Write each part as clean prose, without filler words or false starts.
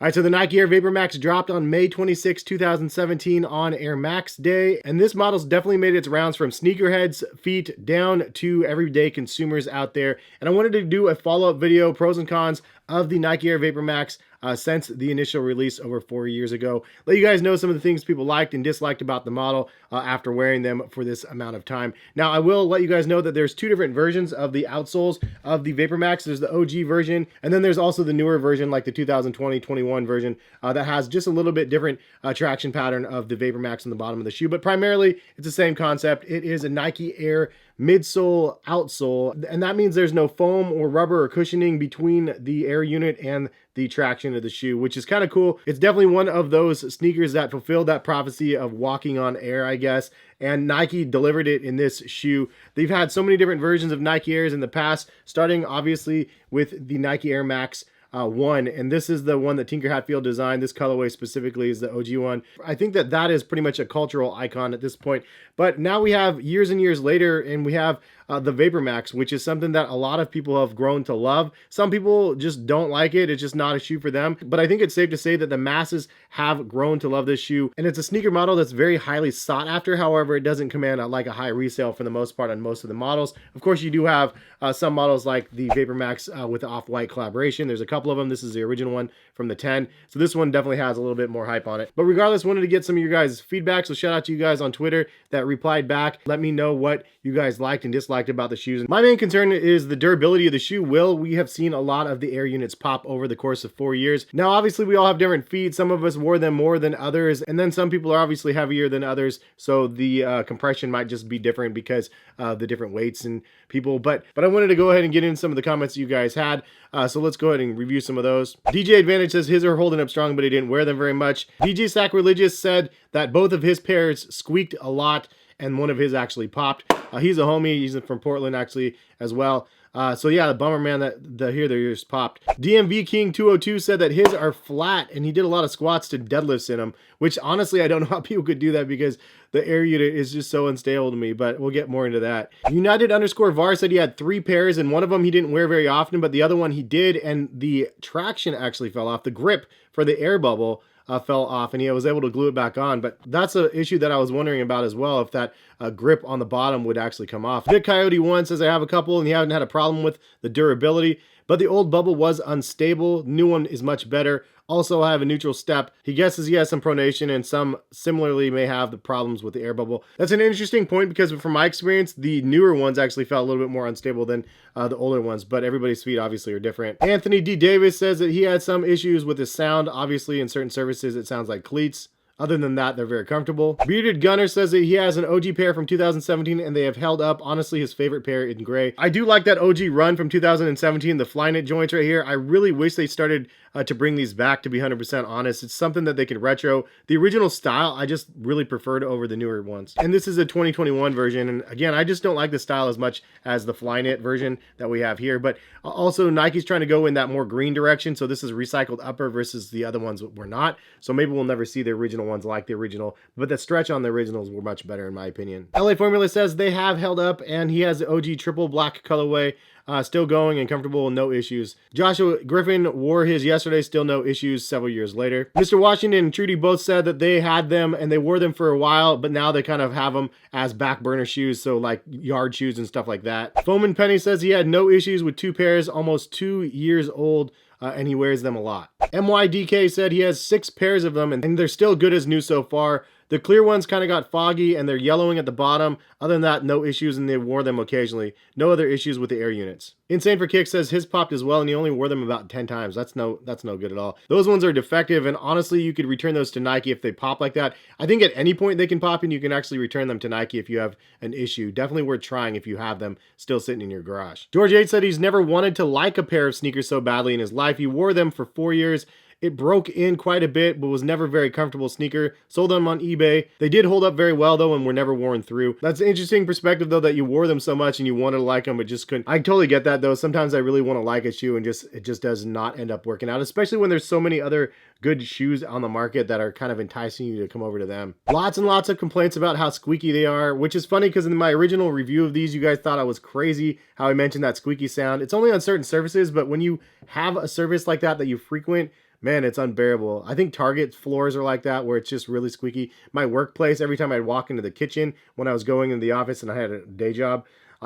All right, so the Nike Air Vapormax dropped on May 26, 2017 on Air Max Day, and this model's definitely made its rounds from sneakerheads' feet down to everyday consumers out there. And I wanted to do a follow-up video, pros and cons of the Nike Air Vapormax since the initial release over 4 years ago. Let you guys know some of the things people liked and disliked about the model after wearing them for this amount of time. Now, I will let you guys know that there's two different versions of the outsoles of the Vapormax. There's the OG version, and then there's also the newer version, like the 2020-21 version, that has just a little bit different traction pattern of the Vapormax on the bottom of the shoe. But primarily, it's the same concept. It is a Nike Air midsole outsole, and that means there's no foam or rubber or cushioning between the air unit and the traction of the shoe, which is kind of cool. It's definitely one of those sneakers that fulfilled that prophecy of walking on air, I guess, and Nike delivered it in this shoe. They've had so many different versions of Nike Airs in the past, starting obviously with the Nike Air Max 1, and this is the one that Tinker Hatfield designed. This colorway specifically is the OG one. I think that that is pretty much a cultural icon at this point. But now we have years and years later, and we have the Vapormax, which is something that a lot of people have grown to love. Some people just don't like it. It's just not a shoe for them. But I think it's safe to say that the masses have grown to love this shoe. And it's a sneaker model that's very highly sought after. However, it doesn't command like a high resale for the most part on most of the models. Of course, you do have some models like the Vapormax with the Off-White collaboration. There's a couple of them. This is the original one from the 10. So this one definitely has a little bit more hype on it. But regardless, wanted to get some of your guys' feedback. So shout out to you guys on Twitter that replied back. Let me know what you guys liked and disliked about the shoes. My main concern is the durability of the shoe. We have seen a lot of the air units pop over the course of 4 years. Now, obviously, we all have different feet. Some of us wore them more than others, and then some people are obviously heavier than others, so the compression might just be different because of the different weights and people. But I wanted to go ahead and get in some of the comments you guys had, so let's go ahead and review some of those. DJ Advantage says his are holding up strong, but he didn't wear them very much. DJ Sacrilegious said that both of his pairs squeaked a lot, and one of his actually popped. He's a homie. He's from Portland actually as well. So yeah, the bummer, man, that their ears popped. DMV King 202 said that his are flat, and he did a lot of squats to deadlifts in them, which honestly, I don't know how people could do that because the air unit is just so unstable to me, but we'll get more into that. United_var said he had 3 pairs, and one of them he didn't wear very often, but the other one he did, and the traction actually fell off. The grip for the air bubble fell off, and he was able to glue it back on. But that's an issue that I was wondering about as well, if that grip on the bottom would actually come off. Vic Coyote 1 says I have a couple and he hasn't had a problem with the durability, but the old bubble was unstable. New one is much better. Also, I have a neutral step. He guesses he has some pronation, and some similarly may have the problems with the air bubble. That's an interesting point because from my experience, the newer ones actually felt a little bit more unstable than the older ones, but everybody's feet obviously are different. Anthony D. Davis says that he had some issues with his sound. Obviously, in certain services, it sounds like cleats. Other than that, they're very comfortable. Bearded Gunner says that he has an OG pair from 2017 and they have held up. Honestly, his favorite pair in gray. I do like that OG run from 2017, the FlyKnit joints right here. I really wish they started to bring these back, to be 100% honest. It's something that they could retro. The original style, I just really preferred over the newer ones. And this is a 2021 version. And again, I just don't like the style as much as the FlyKnit version that we have here. But also, Nike's trying to go in that more green direction. So this is recycled upper versus the other ones were not. So maybe we'll never see the original ones like the original, but the stretch on the originals were much better in my opinion. LA Formula says they have held up, and he has the OG triple black colorway, still going and comfortable, no issues. Joshua Griffin wore his yesterday, still no issues several years later. Mr. Washington and Trudy both said that they had them and they wore them for a while, but now they kind of have them as back burner shoes, so like yard shoes and stuff like that. Foreman Penny says he had no issues with 2 pairs, almost 2 years old, and he wears them a lot. MYDK said he has 6 pairs of them, and they're still good as new so far. The clear ones kind of got foggy and they're yellowing at the bottom. Other than that, no issues, and they wore them occasionally. No other issues with the air units. Insane for Kicks says his popped as well, and he only wore them about 10 times. That's no good at all. Those ones are defective, and honestly, you could return those to Nike if they pop like that. I think at any point they can pop, and you can actually return them to Nike if you have an issue. Definitely worth trying if you have them still sitting in your garage. George 8 said he's never wanted to like a pair of sneakers so badly in his life. He wore them for 4 years. It broke in quite a bit, but was never a very comfortable sneaker. Sold them on eBay. They did hold up very well though, and were never worn through. That's an interesting perspective though, that you wore them so much and you wanted to like them but just couldn't. I totally get that though. Sometimes I really want to like a shoe and it just does not end up working out, especially when there's so many other good shoes on the market that are kind of enticing you to come over to them. Lots and lots of complaints about how squeaky they are, which is funny because in my original review of these, you guys thought I was crazy how I mentioned that squeaky sound. It's only on certain surfaces, but when you have a surface like that you frequent, Man, it's unbearable. I think Target floors are like that, where it's just really squeaky. My workplace, every time I'd walk into the kitchen when I was going in the office and I had a day job,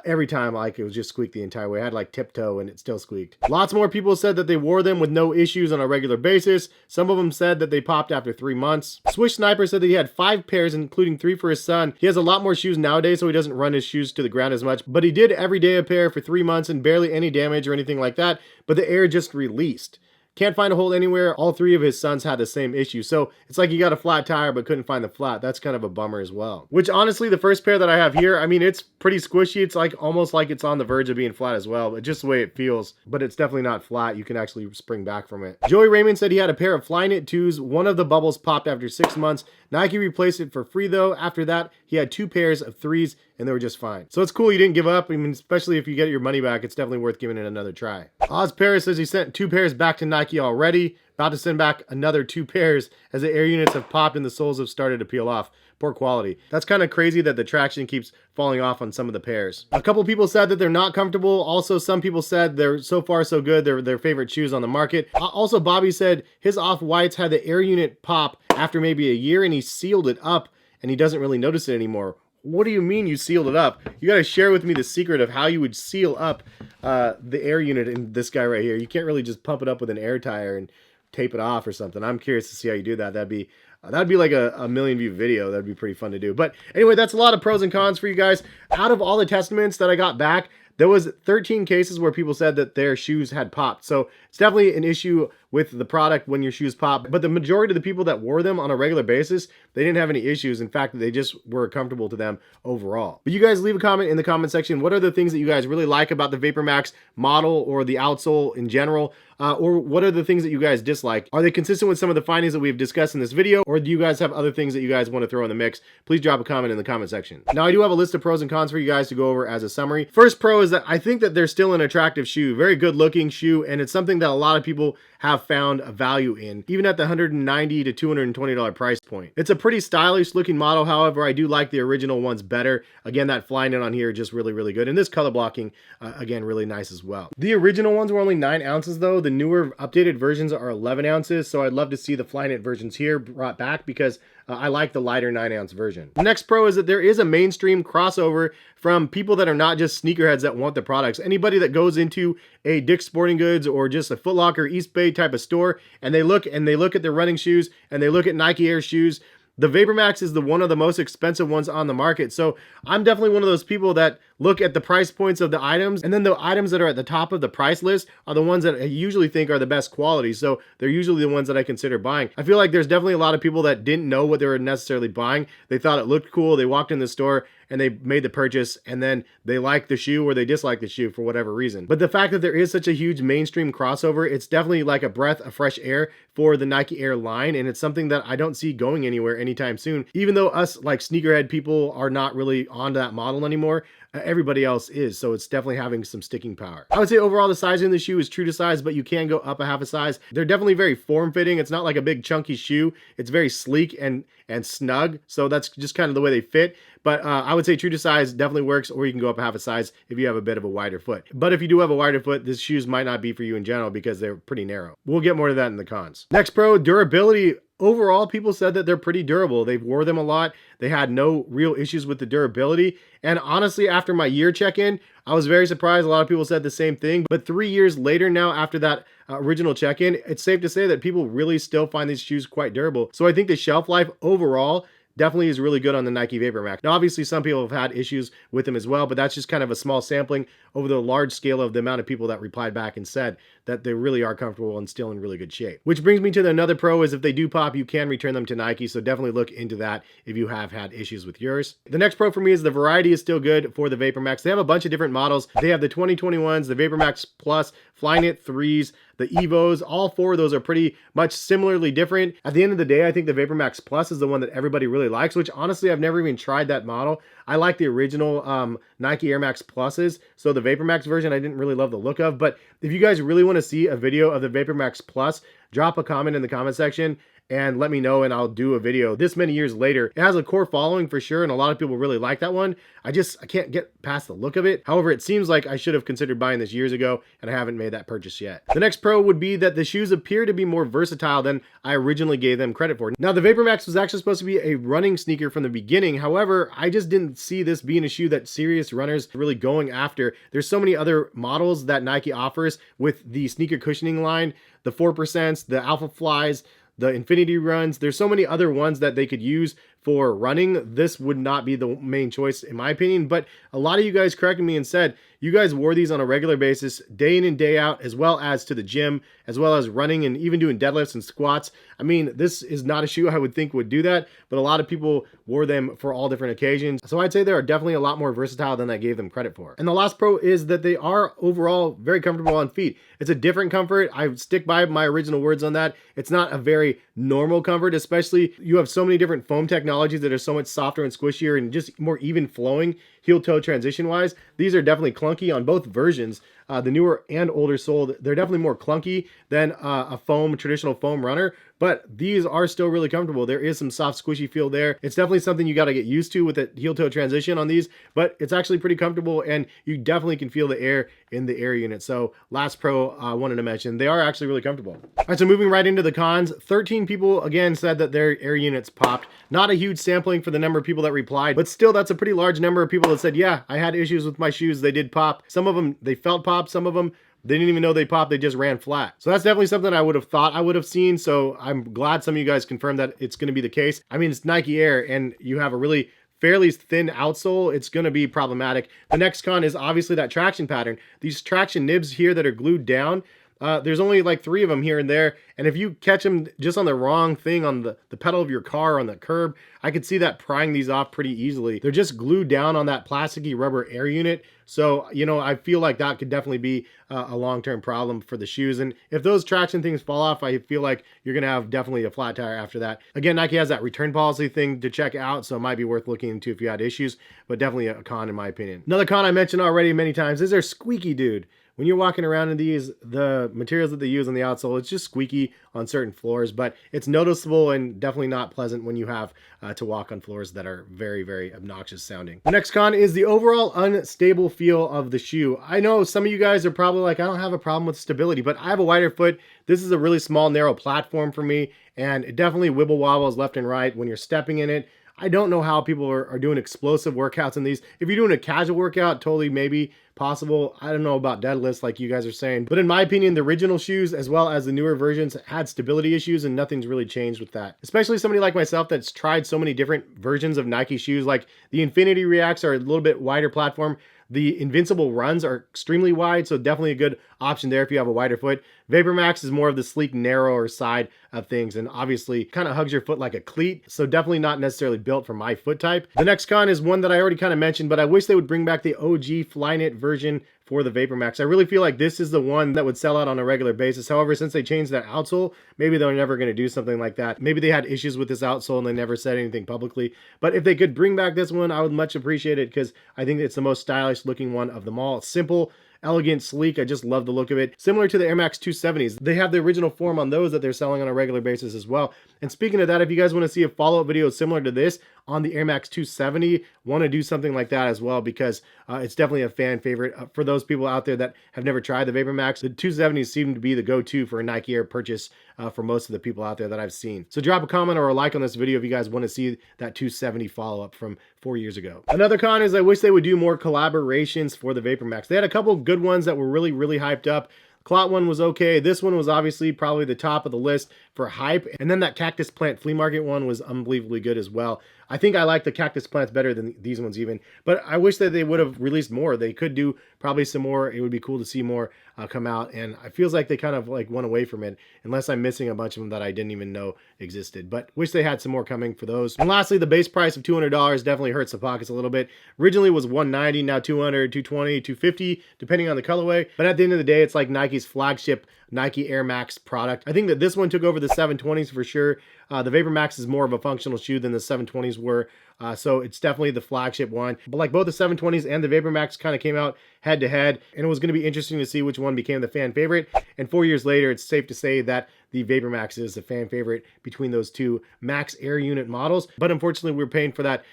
every time, like, it was just squeaked the entire way. I had like tiptoe and it still squeaked. Lots more people said that they wore them with no issues on a regular basis. Some of them said that they popped after 3 months. Swish Sniper said that he had 5 pairs, including 3 for his son. He has a lot more shoes nowadays, so he doesn't run his shoes to the ground as much, but he did every day a pair for 3 months and barely any damage or anything like that, but the air just released. Can't find a hole anywhere. All 3 of his sons had the same issue. So it's like you got a flat tire but couldn't find the flat. That's kind of a bummer as well. Which honestly, the first pair that I have here, I mean, it's pretty squishy. It's like almost like it's on the verge of being flat as well, but just the way it feels. But it's definitely not flat. You can actually spring back from it. Joey Raymond said he had a pair of FlyKnit 2s. One of the bubbles popped after 6 months. Nike replaced it for free though. After that, he had 2 pairs of 3s and they were just fine. So it's cool you didn't give up. I mean, especially if you get your money back, it's definitely worth giving it another try. Oz Paris says he sent 2 pairs back to Nike already. About to send back another 2 pairs as the air units have popped and the soles have started to peel off. Poor quality. That's kind of crazy that the traction keeps falling off on some of the pairs. A couple people said that they're not comfortable. Also, some people said they're so far so good. They're their favorite shoes on the market. Also, Bobby said his off-whites had the air unit pop after maybe a year and he sealed it up and he doesn't really notice it anymore. What do you mean you sealed it up? You got to share with me the secret of how you would seal up the air unit in this guy right here. You can't really just pump it up with an air tire and tape it off or something. I'm curious to see how you do that. That'd be like a million view video. That'd be pretty fun to do. But anyway, that's a lot of pros and cons for you guys. Out of all the testaments that I got back, there was 13 cases where people said that their shoes had popped. So it's definitely an issue with the product when your shoes pop. But the majority of the people that wore them on a regular basis, they didn't have any issues. In fact, they just were comfortable to them overall. But you guys leave a comment in the comment section. What are the things that you guys really like about the Vapormax model or the outsole in general? Or what are the things that you guys dislike? Are they consistent with some of the findings that we've discussed in this video? Or do you guys have other things that you guys want to throw in the mix? Please drop a comment in the comment section. Now, I do have a list of pros and cons for you guys to go over as a summary. First pro is that I think that they're still an attractive shoe, very good looking shoe, and it's something that a lot of people have found a value in, even at the $190 to $220 price point. It's a pretty stylish looking model. However, I do like the original ones better. Again, that FlyKnit on here, just really, really good. And this color blocking, again, really nice as well. The original ones were only 9 ounces though. The newer updated versions are 11 ounces. So I'd love to see the FlyKnit versions here brought back because I like the lighter 9-ounce version. The next pro is that there is a mainstream crossover from people that are not just sneakerheads that want the products. Anybody that goes into a Dick's Sporting Goods or just a Foot Locker, East Bay type of store, and they look at their running shoes and they look at Nike Air shoes, the Vapormax is one of the most expensive ones on the market. So I'm definitely one of those people that look at the price points of the items, and then the items that are at the top of the price list are the ones that I usually think are the best quality. So they're usually the ones that I consider buying. I feel like there's definitely a lot of people that didn't know what they were necessarily buying. They thought it looked cool. They walked in the store and they made the purchase, and then they liked the shoe or they disliked the shoe for whatever reason. But the fact that there is such a huge mainstream crossover, it's definitely like a breath of fresh air for the Nike Air line, and it's something that I don't see going anywhere anytime soon. Even though us like sneakerhead people are not really on that model anymore, everybody else is, so it's definitely having some sticking power. I would say overall the sizing of the shoe is true to size, but you can go up a half a size. They're definitely very form-fitting. It's not like a big chunky shoe. It's very sleek and snug, so that's just kind of the way they fit. But I would say true to size definitely works, or you can go up a half a size if you have a bit of a wider foot. But if you do have a wider foot, these shoes might not be for you in general because they're pretty narrow. We'll get more to that in the cons. Next pro, durability. Overall, people said that they're pretty durable. They've wore them a lot. They had no real issues with the durability. And honestly, after my year check-in, I was very surprised. A lot of people said the same thing. But 3 years later now, after that original check-in, it's safe to say that people really still find these shoes quite durable. So I think the shelf life overall definitely is really good on the Nike Vapormax. Now, obviously, some people have had issues with them as well, but that's just kind of a small sampling over the large scale of the amount of people that replied back and said that they really are comfortable and still in really good shape. Which brings me to another pro is if they do pop, you can return them to Nike, so definitely look into that if you have had issues with yours. The next pro for me is the variety is still good for the Vapormax. They have a bunch of different models. They have the 2021s, the Vapormax Plus, FlyKnit 3s, the Evos. All 4 of those are pretty much similarly different. At the end of the day, I think the Vapormax Plus is the one that everybody really likes, which honestly, I've never even tried that model. I like the original Nike Air Max Pluses, so the Vapormax version I didn't really love the look of. But if you guys really want to see a video of the Vapormax Plus, drop a comment in the comment section and let me know, and I'll do a video this many years later. It has a core following for sure, and a lot of people really like that one. I can't get past the look of it. However, it seems like I should have considered buying this years ago, and I haven't made that purchase yet. The next pro would be that the shoes appear to be more versatile than I originally gave them credit for. Now, the Vapormax was actually supposed to be a running sneaker from the beginning. However, I just didn't see this being a shoe that serious runners are really going after. There's so many other models that Nike offers with the sneaker cushioning line, the 4%, the Alpha Flies, the Infinity Runs. There's so many other ones that they could use for running. This would not be the main choice in my opinion, but a lot of you guys corrected me and said you guys wore these on a regular basis, day in and day out, as well as to the gym, as well as running and even doing deadlifts and squats. I mean, this is not a shoe I would think would do that, but a lot of people wore them for all different occasions. So I'd say they are definitely a lot more versatile than I gave them credit for. And the last pro is that they are overall very comfortable on feet. It's a different comfort. I stick by my original words on that. It's not a very normal comfort, especially you have so many different foam technologies that are so much softer and squishier and just more even flowing heel toe transition wise. These are definitely clunky on both versions. The newer and older sole, they're definitely more clunky than a traditional foam runner, but these are still really comfortable. There is some soft squishy feel there. It's definitely something you got to get used to with the heel toe transition on these, but it's actually pretty comfortable and you definitely can feel the air in the air unit. So last pro I wanted to mention, they are actually really comfortable. All right, so moving right into the cons, 13 people again said that their air units popped. Not a huge sampling for the number of people that replied, but still that's a pretty large number of people that said, yeah, I had issues with my shoes. They did pop. Some of them, they felt pop. Some of them, they didn't even know they popped. They just ran flat. So that's definitely something I would have thought I would have seen. So I'm glad some of you guys confirmed that it's going to be the case. I mean, it's Nike Air and you have a really fairly thin outsole. It's going to be problematic. The next con is obviously that traction pattern. These traction nibs here that are glued down, there's only like 3 of them here and there. And if you catch them just on the wrong thing on the pedal of your car on the curb, I could see that prying these off pretty easily. They're just glued down on that plasticky rubber air unit. So, you know, I feel like that could definitely be a long-term problem for the shoes. And if those traction things fall off, I feel like you're going to have definitely a flat tire after that. Again, Nike has that return policy thing to check out, so it might be worth looking into if you had issues, but definitely a con in my opinion. Another con I mentioned already many times is their squeaky, dude. When you're walking around in these, the materials that they use on the outsole, it's just squeaky on certain floors, but it's noticeable and definitely not pleasant when you have to walk on floors that are very, very obnoxious sounding. The next con is the overall unstable feel of the shoe. I know some of you guys are probably like, I don't have a problem with stability, but I have a wider foot. This is a really small, narrow platform for me, and it definitely wibble wobbles left and right when you're stepping in it. I don't know how people are doing explosive workouts in these. If you're doing a casual workout, totally maybe possible. I don't know about deadlifts like you guys are saying. But in my opinion, the original shoes as well as the newer versions had stability issues and nothing's really changed with that. Especially somebody like myself that's tried so many different versions of Nike shoes. Like the Infinity Reacts are a little bit wider platform. The Invincible Runs are extremely wide, so definitely a good option there if you have a wider foot. Vapormax is more of the sleek, narrower side of things, and obviously kind of hugs your foot like a cleat, so definitely not necessarily built for my foot type. The next con is one that I already kind of mentioned, but I wish they would bring back the OG FlyKnit version for the Vapormax. I really feel like this is the one that would sell out on a regular basis. However, since they changed that outsole, maybe they're never going to do something like that. Maybe they had issues with this outsole and they never said anything publicly. But if they could bring back this one, I would much appreciate it because I think it's the most stylish looking one of them all. It's simple, elegant, sleek. I just love the look of it. Similar to the Air Max 270s. They have the original form on those that they're selling on a regular basis as well. And speaking of that, if you guys want to see a follow-up video similar to this on the Air Max 270, want to do something like that as well because it's definitely a fan favorite. For those people out there that have never tried the Vapormax, the 270s seem to be the go-to for a Nike Air purchase for most of the people out there that I've seen. So drop a comment or a like on this video if you guys want to see that 270 follow-up from 4 years ago. Another con is I wish they would do more collaborations for the Vapormax. They had a couple good ones that were really, really hyped up. Clot one was okay. This one was obviously probably the top of the list for hype. And then that Cactus Plant Flea Market one was unbelievably good as well. I think I like the Cactus Plants better than these ones even. But I wish that they would have released more. They could do probably some more. It would be cool to see more come out. And it feels like they kind of like went away from it. Unless I'm missing a bunch of them that I didn't even know existed. But wish they had some more coming for those. And lastly, the base price of $200 definitely hurts the pockets a little bit. Originally was $190, now $200, $220, $250, depending on the colorway. But at the end of the day, it's like Nike's flagship Nike Air Max product. I think that this one took over the 720s for sure. The Vapormax is more of a functional shoe than the 720s were. So it's definitely the flagship one. But like both the 720s and the Vapormax kind of came out head to head, and it was going to be interesting to see which one became the fan favorite. And 4 years later, it's safe to say that the Vapormax is a fan favorite between those two Max Air unit models. But unfortunately, we're paying for that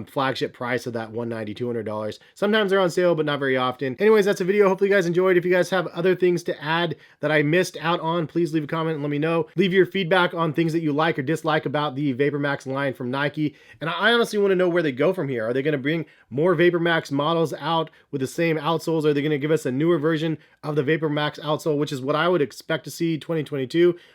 flagship price of that $190, $200. Sometimes they're on sale, but not very often. Anyways, that's a video. Hopefully you guys enjoyed. If you guys have other things to add that I missed out on, please leave a comment and let me know. Leave your feedback on things that you like or dislike about the Vapormax line from Nike. And I honestly want to know where they go from here. Are they going to bring more Vapormax models out with the same outsoles? Are they going to give us a newer version of the Vapormax outsole, which is what I would expect to see 2022?